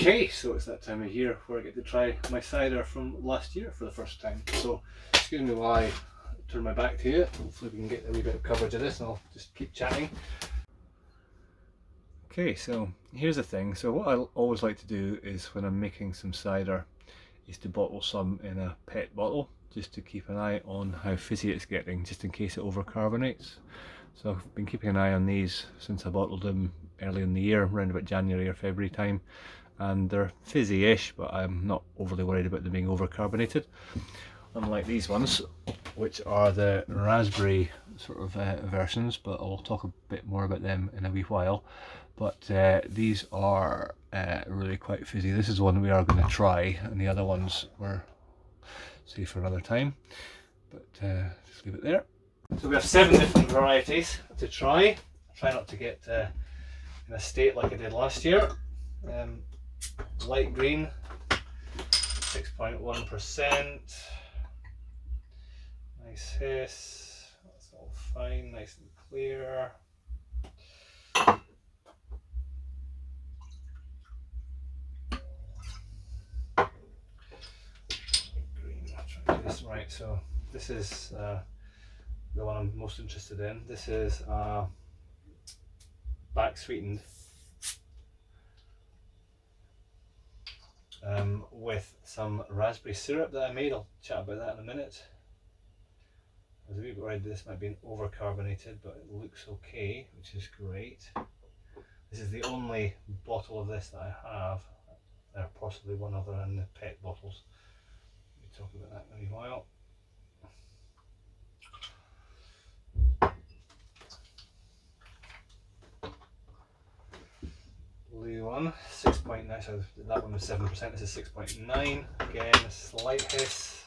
Okay, so it's that time of year where I get to try my cider from last year for the first time. So excuse me while I turn my back to you. Hopefully we can get a wee bit of coverage of this and I'll just keep chatting. Okay, so here's the thing. So what I always like to do is when I'm making some cider is to bottle some in a PET bottle just to keep an eye on how fizzy it's getting, just in case it overcarbonates. So I've been keeping an eye on these since I bottled them early in the year, around about January or February time, and they're fizzy-ish, but I'm not overly worried about them being overcarbonated, unlike these ones, which are the raspberry sort of versions, but I'll talk a bit more about them in a wee while. But these are really quite fizzy. This is one we are going to try, and the other ones we're save for another time, but just leave it there. So we have 7 different varieties to try. Try not to get in a state like I did last year. Light green, 6.1%. Nice hiss. That's all fine, nice and clear. Green. I'll try to do this right. So this is the one I'm most interested in. This is back sweetened with some raspberry syrup that I made. I'll chat about that in a minute. I was a wee bit worried this might be overcarbonated, but it looks okay, which is great. This is the only bottle of this that I have. There are possibly one other in the PET bottles. We'll talk about that in a wee while. Blue one, 6.9, so that one was 7%, this is 6.9. Again, a slight hiss.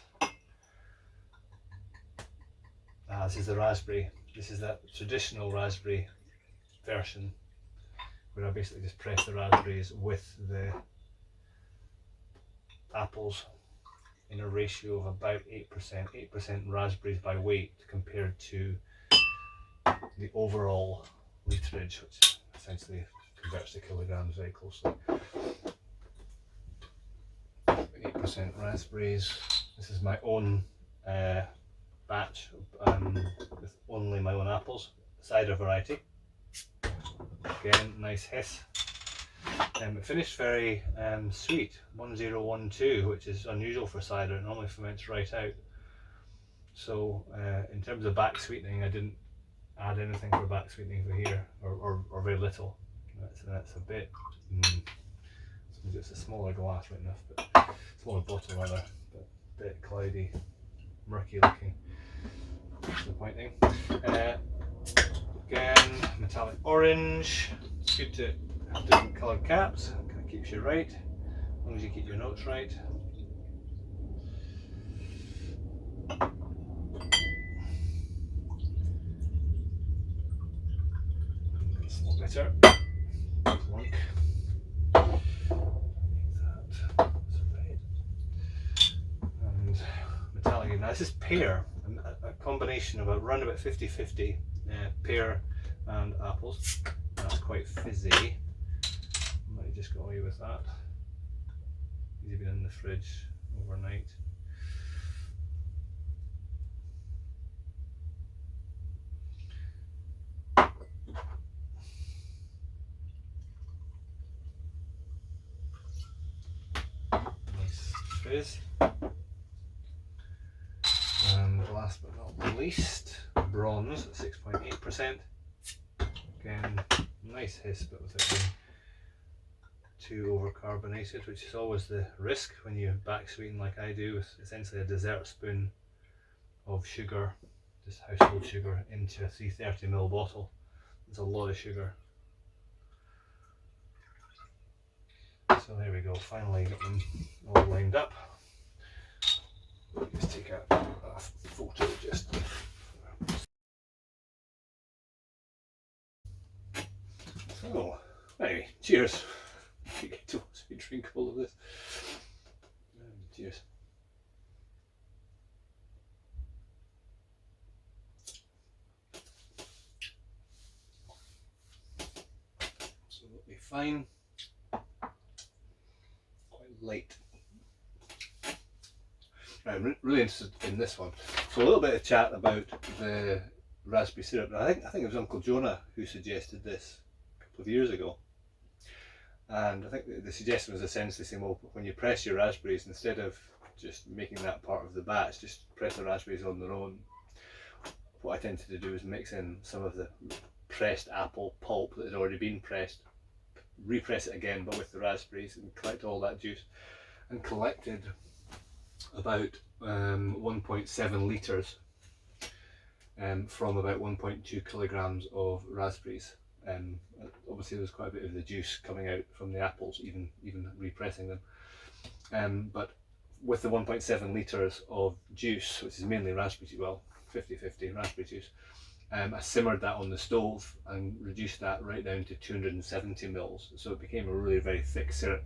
This is the raspberry. This is that traditional raspberry version where I basically just press the raspberries with the apples in a ratio of about 8%. 8% raspberries by weight compared to the overall literage, which essentially converts to kilograms very closely. 8% raspberries. This is my own batch with only my own apples, cider variety. Again, nice hiss. It finished very sweet, 1012, which is unusual for cider. It normally ferments right out. So in terms of back sweetening, I didn't add anything for back sweetening for here, or very little. That's a bit, it's a smaller glass right enough, but smaller bottle rather, but a bit cloudy, murky looking. Disappointing. Again, metallic orange. It's good to have different coloured caps. It kind of keeps you right, as long as you keep your notes right. It's a lot better. Clunk. That's right. And metallic. Now this is pear, a combination of around about 50-50 pear and apples. That's quite fizzy. I might have just got away with that. These have been in the fridge overnight. Nice fizz. And last but not least, bronze at 6.8%. Again, nice hiss, but without being too overcarbonated, which is always the risk when you back sweeten like I do, with essentially a dessert spoon of sugar, just household sugar, into a 330ml bottle. It's a lot of sugar. So there we go, finally got them all lined up. Just take a photo just. So, anyway, cheers. You get to watch me drink all of this. Cheers. Absolutely fine. light. I'm really interested in this one. So a little bit of chat about the raspberry syrup. I think it was Uncle Jonah who suggested this a couple of years ago. And I think the suggestion was essentially saying, well, when you press your raspberries, instead of just making that part of the batch, just press the raspberries on their own. What I tended to do is mix in some of the pressed apple pulp that had already been pressed, repress it again but with the raspberries, and collect all that juice, and collected about 1.7 litres from about 1.2 kilograms of raspberries. Obviously there's quite a bit of the juice coming out from the apples, even repressing them. But with the 1.7 litres of juice, which is mainly raspberry juice, well, 50-50 raspberry juice, I simmered that on the stove and reduced that right down to 270 mils. So it became a really very thick syrup,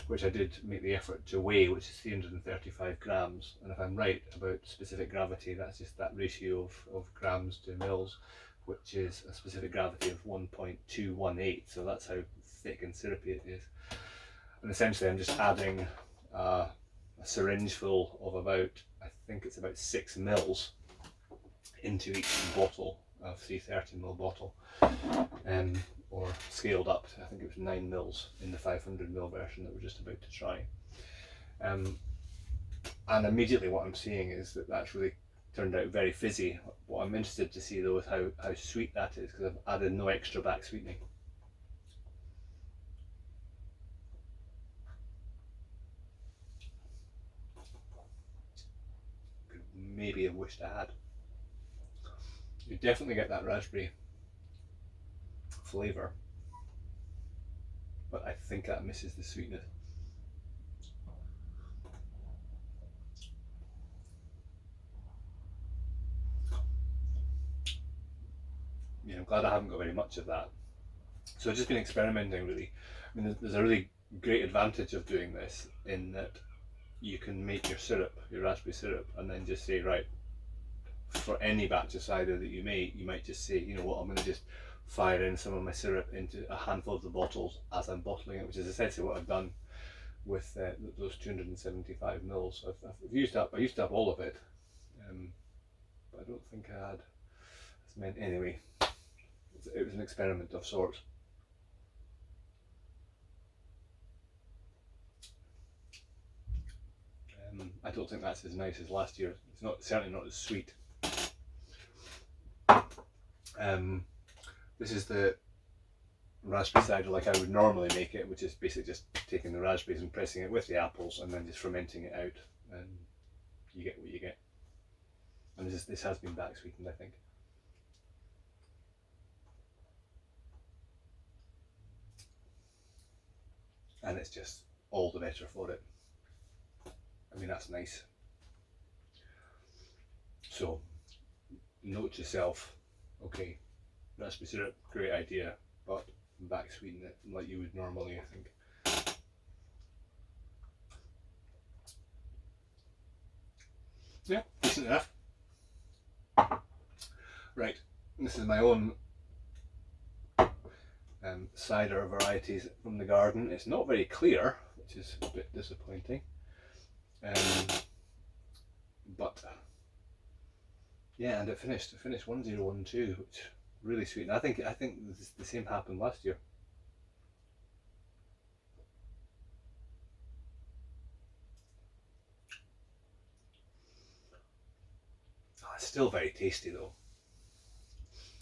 which I did make the effort to weigh, which is 335 grams. And if I'm right about specific gravity, that's just that ratio of grams to mils, which is a specific gravity of 1.218. So that's how thick and syrupy it is. And essentially I'm just adding a syringe full of about, I think it's about 6 mils into each bottle, a 330ml bottle, or scaled up to, I think it was 9 mils in the 500ml version that we're just about to try. And immediately what I'm seeing is that that's really turned out very fizzy. What I'm interested to see though is how sweet that is, because I've added no extra back sweetening. Could maybe have wished I had. You definitely get that raspberry flavour, but I think that misses the sweetness. Yeah, I'm glad I haven't got very much of that. So I've just been experimenting really. I mean, there's a really great advantage of doing this in that you can make your syrup, your raspberry syrup, and then just say, right, for any batch of cider that you make, you might just say, you know what, I'm going to just fire in some of my syrup into a handful of the bottles as I'm bottling it, which is essentially what I've done with those 275 mils. I've used up all of it, but I don't think I had as many. Anyway, it was an experiment of sorts. I don't think that's as nice as last year. It's certainly not as sweet. This is the raspberry cider like I would normally make it, which is basically just taking the raspberries and pressing it with the apples and then just fermenting it out, and you get what you get. And this has been back sweetened, I think. And it's just all the better for it. I mean, that's nice. So, note to self, okay, raspberry syrup, great idea, but back sweeten it like you would normally, I think. Yeah, decent enough. Right, this is my own cider varieties from the garden. It's not very clear, which is a bit disappointing. But yeah, and it finished 1012, which really sweet. And I think the same happened last year. Oh, it's still very tasty though.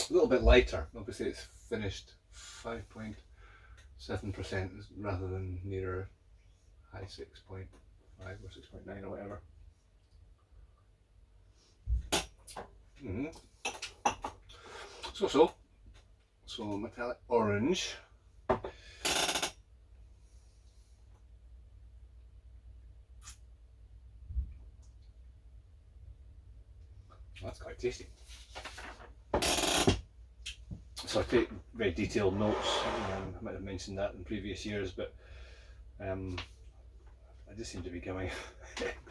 A little bit lighter. Obviously, it's finished 5.7% rather than nearer high 6.5 or 6.9 or whatever. So metallic orange. That's quite tasty. So I take very detailed notes. I might have mentioned that in previous years, but I just seem to be becoming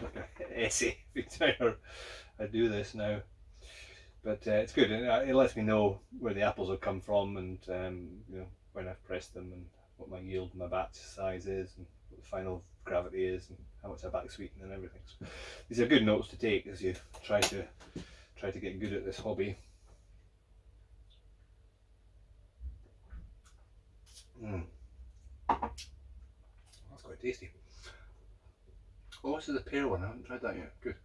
like an essay every time I do this now. But it's good. It lets me know where the apples have come from, and you know, when I've pressed them, and what my yield, my batch size is, and what the final gravity is and how much I back sweeten and everything. So these are good notes to take as you try to get good at this hobby. That's quite tasty. Oh, this is a pear one. I haven't tried that yet. Good.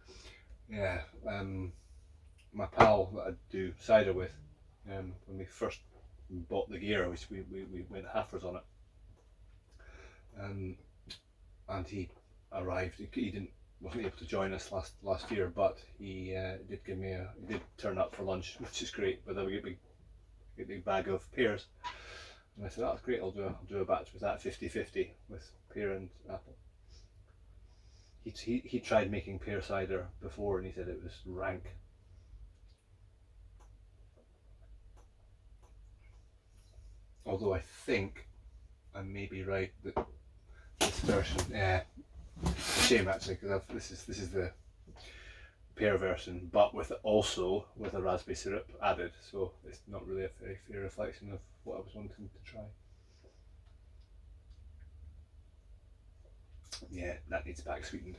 Yeah. My pal that I do cider with, when we first bought the gear, we went halfers on it. And he arrived. He wasn't able to join us last year, but he did turn up for lunch, which is great. With a big bag of pears, and I said, "That's great. I'll do a batch with that 50-50 with pear and apple." He tried making pear cider before, and he said it was rank. Although I think I may be right that this version, yeah, it's a shame actually, because this is the pear version, but also with a raspberry syrup added, so it's not really a very fair reflection of what I was wanting to try. Yeah, that needs back sweetened,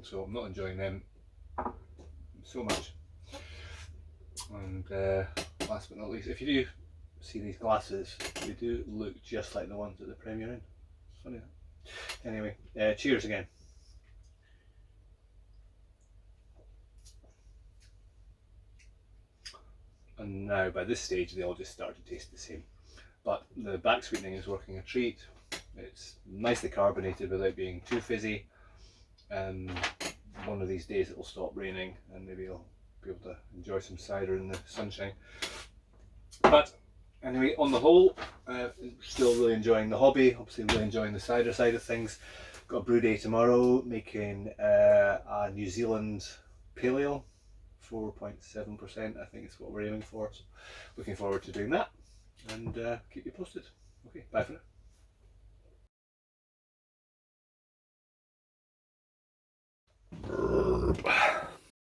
so I'm not enjoying them so much. And last but not least, if you do see these glasses, they do look just like the ones at the Premier Inn. It's funny that. Anyway, cheers again. And now by this stage they all just start to taste the same. But the back sweetening is working a treat. It's nicely carbonated without being too fizzy. One of these days it will stop raining and maybe I'll be able to enjoy some cider in the sunshine. But anyway, on the whole, still really enjoying the hobby, obviously really enjoying the cider side of things. Got a brew day tomorrow, making a New Zealand Pale Ale, 4.7% I think is what we're aiming for. So looking forward to doing that, and keep you posted. Okay, bye for now.